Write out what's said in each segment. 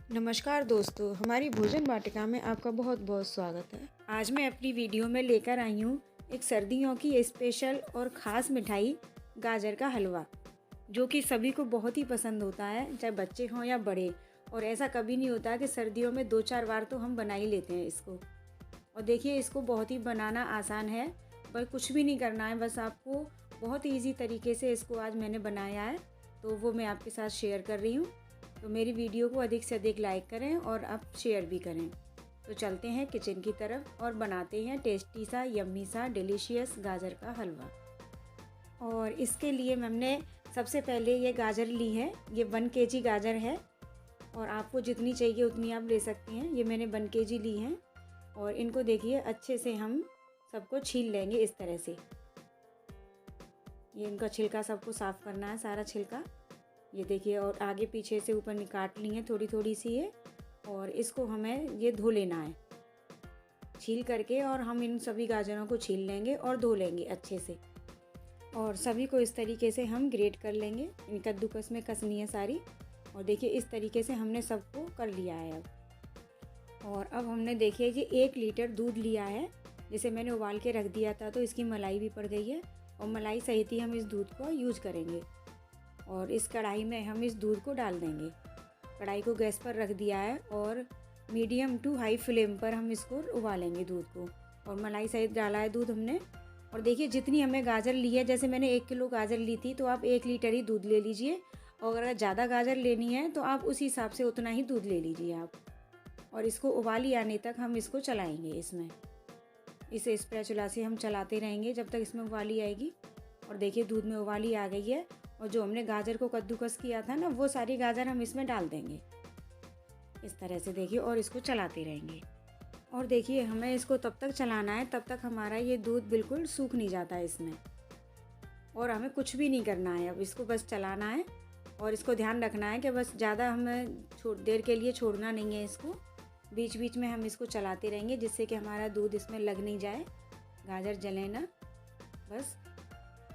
नमस्कार दोस्तों, हमारी भोजन वाटिका में आपका बहुत बहुत स्वागत है। आज मैं अपनी वीडियो में लेकर आई हूँ एक सर्दियों की स्पेशल और ख़ास मिठाई गाजर का हलवा, जो कि सभी को बहुत ही पसंद होता है, चाहे बच्चे हों या बड़े। और ऐसा कभी नहीं होता कि सर्दियों में 2-4 बार तो हम बना ही लेते हैं इसको। और देखिए, इसको बहुत ही बनाना आसान है, बस कुछ भी नहीं करना है, बस आपको बहुत ईजी तरीके से इसको आज मैंने बनाया है, तो वो मैं आपके साथ शेयर कर रही हूँ। तो मेरी वीडियो को अधिक से अधिक लाइक करें और आप शेयर भी करें। तो चलते हैं किचन की तरफ और बनाते हैं टेस्टी सा, यम्मी सा, डिलीशियस गाजर का हलवा। और इसके लिए हमने सबसे पहले ये गाजर ली है, ये 1 केजी गाजर है और आपको जितनी चाहिए उतनी आप ले सकती हैं। ये मैंने 1 केजी ली हैं और इनको देखिए अच्छे से हम सबको छील लेंगे इस तरह से। ये इनका छिलका सबको साफ़ करना है, सारा छिलका। ये देखिए, और आगे पीछे से ऊपर काट ली है थोड़ी थोड़ी सी ये, और इसको हमें ये धो लेना है छील करके। और हम इन सभी गाजरों को छील लेंगे और धो लेंगे अच्छे से, और सभी को इस तरीके से हम ग्रेट कर लेंगे। इन कद्दूकस में कसनी है सारी। और देखिए, इस तरीके से हमने सबको कर लिया है अब। और अब हमने देखिए ये 1 लीटर दूध लिया है, जिसे मैंने उबाल के रख दिया था, तो इसकी मलाई भी पड़ गई है और मलाई सहित ही हम इस दूध को यूज करेंगे। और इस कढ़ाई में हम इस दूध को डाल देंगे। कढ़ाई को गैस पर रख दिया है और मीडियम टू हाई फ्लेम पर हम इसको उबालेंगे दूध को। और मलाई सहित डाला है दूध हमने। और देखिए, जितनी हमें गाजर ली है, जैसे मैंने 1 किलो गाजर ली थी, तो आप 1 लीटर ही दूध ले लीजिए। और अगर ज़्यादा गाजर लेनी है तो आप उसी हिसाब से उतना ही दूध ले लीजिए आप। और इसको उबाली आने तक हम इसको चलाएँगे इसमें। इस स्पैचुला से हम चलाते रहेंगे जब तक इसमें उबाली आएगी। और देखिए, दूध में उबाली आ गई है और जो हमने गाजर को कद्दूकस किया था ना, वो सारी गाजर हम इसमें डाल देंगे इस तरह से। देखिए, और इसको चलाते रहेंगे। और देखिए, हमें इसको तब तक चलाना है तब तक हमारा ये दूध बिल्कुल सूख नहीं जाता है इसमें। और हमें कुछ भी नहीं करना है, अब इसको बस चलाना है। और इसको ध्यान रखना है कि बस ज़्यादा हमें देर के लिए छोड़ना नहीं है इसको। बीच बीच में हम इसको चलाते रहेंगे, जिससे कि हमारा दूध इसमें लग नहीं जाए, गाजर जले ना बस।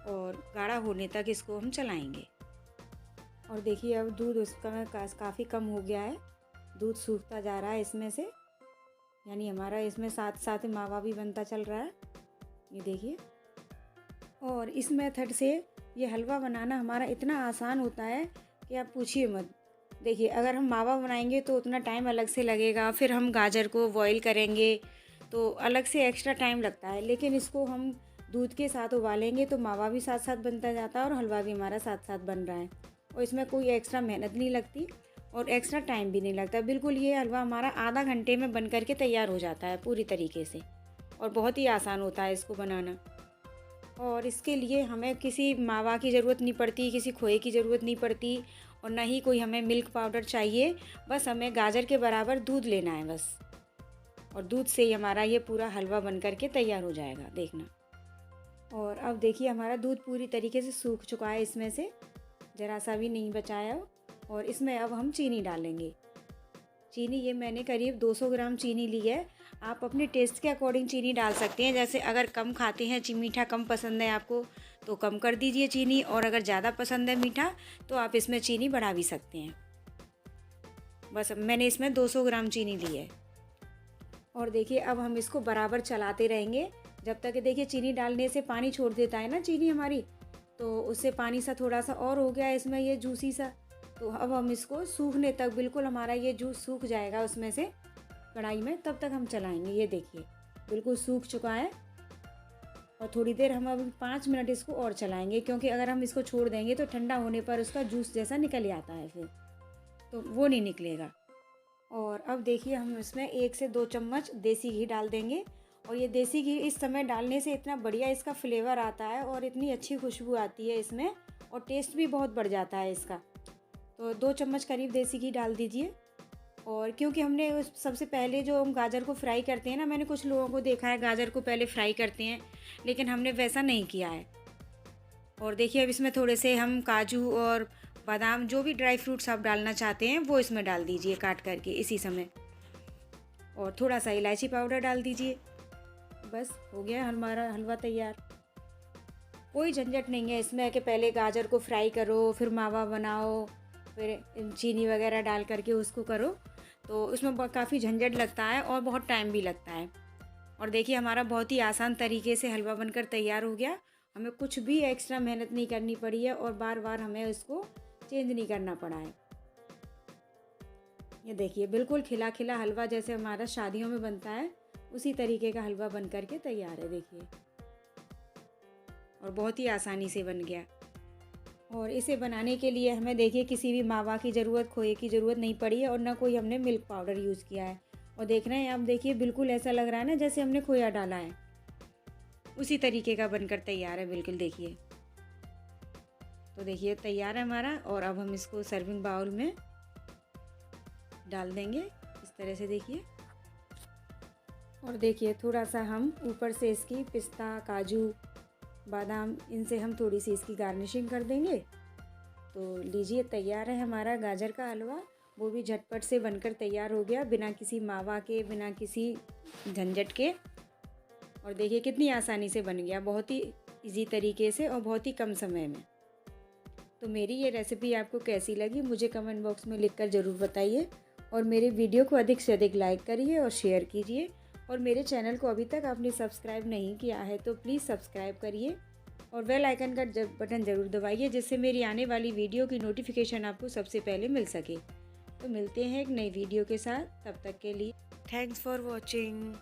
और गाढ़ा होने तक इसको हम चलाएंगे। और देखिए, अब दूध उसका काफ़ी कम हो गया है, दूध सूखता जा रहा है इसमें से, यानी हमारा इसमें साथ साथ मावा भी बनता चल रहा है, ये देखिए। और इस मेथड से ये हलवा बनाना हमारा इतना आसान होता है कि आप पूछिए मत। देखिए, अगर हम मावा बनाएंगे तो उतना टाइम अलग से लगेगा, फिर हम गाजर को बॉईल करेंगे तो अलग से एक्स्ट्रा टाइम लगता है। लेकिन इसको हम दूध के साथ उबालेंगे तो मावा भी साथ साथ बनता जाता है और हलवा भी हमारा साथ साथ बन रहा है। और इसमें कोई एक्स्ट्रा मेहनत नहीं लगती और एक्स्ट्रा टाइम भी नहीं लगता। बिल्कुल ये हलवा हमारा आधा घंटे में बन करके तैयार हो जाता है पूरी तरीके से। और बहुत ही आसान होता है इसको बनाना। और इसके लिए हमें किसी मावा की ज़रूरत नहीं पड़ती, किसी खोए की ज़रूरत नहीं पड़ती, और ना ही कोई हमें मिल्क पाउडर चाहिए। बस हमें गाजर के बराबर दूध लेना है बस, और दूध से ही हमारा ये पूरा हलवा बन करके तैयार हो जाएगा, देखना। और अब देखिए, हमारा दूध पूरी तरीके से सूख चुका है, इसमें से ज़रा सा भी नहीं बचाया। और इसमें अब हम चीनी डालेंगे। चीनी ये मैंने करीब 200 ग्राम चीनी ली है। आप अपने टेस्ट के अकॉर्डिंग चीनी डाल सकते हैं। जैसे अगर कम खाते हैं, मीठा कम पसंद है आपको, तो कम कर दीजिए चीनी। और अगर ज़्यादा पसंद है मीठा, तो आप इसमें चीनी बढ़ा भी सकते हैं। बस मैंने इसमें 200 ग्राम चीनी ली है। और देखिए, अब हम इसको बराबर चलाते रहेंगे जब तक। देखिए, चीनी डालने से पानी छोड़ देता है ना चीनी हमारी, तो उससे पानी सा थोड़ा सा और हो गया है इसमें, ये जूसी सा। तो अब हम इसको सूखने तक, बिल्कुल हमारा ये जूस सूख जाएगा उसमें से कढ़ाई में, तब तक हम चलाएंगे। ये देखिए, बिल्कुल सूख चुका है। और थोड़ी देर हम अब 5 मिनट इसको और चलाएंगे, क्योंकि अगर हम इसको छोड़ देंगे तो ठंडा होने पर उसका जूस जैसा निकल आता है, फिर तो वो नहीं निकलेगा। और अब देखिए, हम इसमें 1 से 2 चम्मच देसी घी डाल देंगे। और ये देसी घी इस समय डालने से इतना बढ़िया इसका फ्लेवर आता है और इतनी अच्छी खुशबू आती है इसमें, और टेस्ट भी बहुत बढ़ जाता है इसका। तो 2 चम्मच करीब देसी घी डाल दीजिए। और क्योंकि हमने सबसे पहले जो हम गाजर को फ्राई करते हैं ना, मैंने कुछ लोगों को देखा है गाजर को पहले फ्राई करते हैं, लेकिन हमने वैसा नहीं किया है। और देखिए, अब इसमें थोड़े से हम काजू और बादाम, जो भी ड्राई फ्रूट्स आप डालना चाहते हैं वो इसमें डाल दीजिए काट करके इसी समय। और थोड़ा सा इलायची पाउडर डाल दीजिए। बस हो गया हमारा हलवा तैयार। कोई झंझट नहीं है इसमें कि पहले गाजर को फ्राई करो, फिर मावा बनाओ, फिर चीनी वगैरह डाल करके उसको करो। तो उसमें काफ़ी झंझट लगता है और बहुत टाइम भी लगता है। और देखिए हमारा बहुत ही आसान तरीके से हलवा बनकर तैयार हो गया। हमें कुछ भी एक्स्ट्रा मेहनत नहीं करनी पड़ी है और बार बार हमें इसको चेंज नहीं करना पड़ा है। ये देखिए बिल्कुल खिला खिला हलवा जैसे हमारा शादियों में बनता है उसी तरीके का हलवा बन कर के तैयार है देखिए। और बहुत ही आसानी से बन गया। और इसे बनाने के लिए हमें देखिए किसी भी मावा की ज़रूरत, खोए की ज़रूरत नहीं पड़ी है और ना कोई हमने मिल्क पाउडर यूज़ किया है। और देख रहे हैं आप, देखिए बिल्कुल ऐसा लग रहा है ना जैसे हमने खोया डाला है, उसी तरीके का बनकर तैयार है बिल्कुल देखिए। तो देखिए तैयार है हमारा और अब हम इसको सर्विंग बाउल में डाल देंगे इस तरह से देखिए। और देखिए थोड़ा सा हम ऊपर से इसकी पिस्ता, काजू, बादाम, इनसे हम थोड़ी सी इसकी गार्निशिंग कर देंगे। तो लीजिए तैयार है हमारा गाजर का हलवा, वो भी झटपट से बनकर तैयार हो गया बिना किसी मावा के, बिना किसी झंझट के। और देखिए कितनी आसानी से बन गया, बहुत ही इजी तरीके से और बहुत ही कम समय में। तो मेरी ये रेसिपी आपको कैसी लगी मुझे कमेंट बॉक्स में लिखकर ज़रूर बताइए। और मेरे वीडियो को अधिक से अधिक लाइक करिए और शेयर कीजिए। और मेरे चैनल को अभी तक आपने सब्सक्राइब नहीं किया है तो प्लीज़ सब्सक्राइब करिए और बेल आइकन का बटन ज़रूर दबाइए जिससे मेरी आने वाली वीडियो की नोटिफिकेशन आपको सबसे पहले मिल सके। तो मिलते हैं एक नई वीडियो के साथ, तब तक के लिए थैंक्स फॉर वॉचिंग।